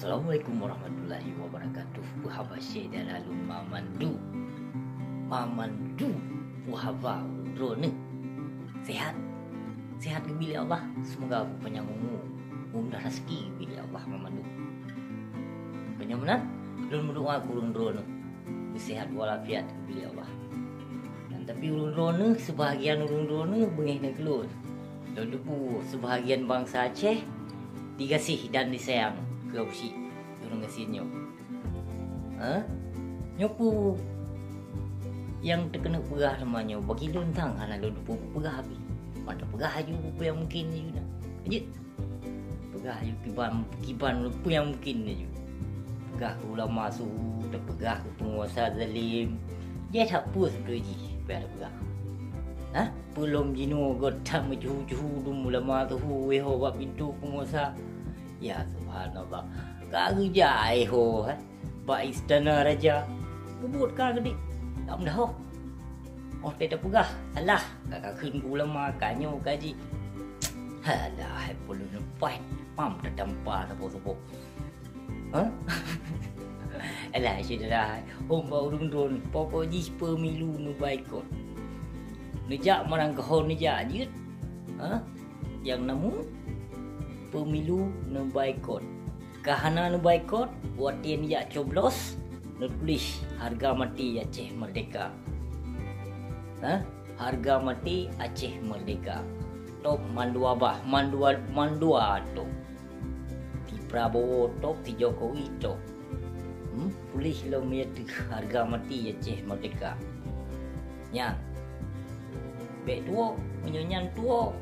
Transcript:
Assalamualaikum warahmatullahi wabarakatuh. Wahaba syekh dan lalu Mamandu wahaba drone. Sehat. Sehat ke bila Allah. Semoga aku panjang umur. Mudah rezeki bila Allah Mamandu. Penyamunan ulun berdoa kurung drone. Sehat walafiat ke bila Allah. Dan tapi ulun drone sebahagian ulun drone bengih negelun. Lalu sebahagian bangsa Aceh dikasih dan disayang ke usi orang kasih nyok. Nyopu yang terkena perah namanya bagi lontang hana lo depu perah api. Pada perah aju apa yang mungkin je dah. Lanjut. Perah aju kiban apa yang mungkin je. Perah ke ulama suhu, perah ke penguasa zalim. Dia tak puas beruji pada perah. Belum jino gotam juhu ulama tu weho bab pintu penguasa. Ya subhanallah. Kerja ho ba istana raja. Bubut kan gede. Tak dah. Oh tak pegah. Alah, kakak kun ulama kanyo kaji. Alah, perlu nempat. Pam tak tampak apa-apa. Alah, sudah. Ba urun-urun pokok ji pemilu nu baikot. Nejak marang kahon nejak je. Yang namu pemilu nu baikot. Kahana nu baikot buat dia nejak coblos nu tulis harga mati Aceh Merdeka. Harga mati Aceh Merdeka. Top mandua top. Di Prabowo top, di Jokowi top. Tulis lo menyatu harga mati Aceh Merdeka. Yang Bek tua, menyanyian tua,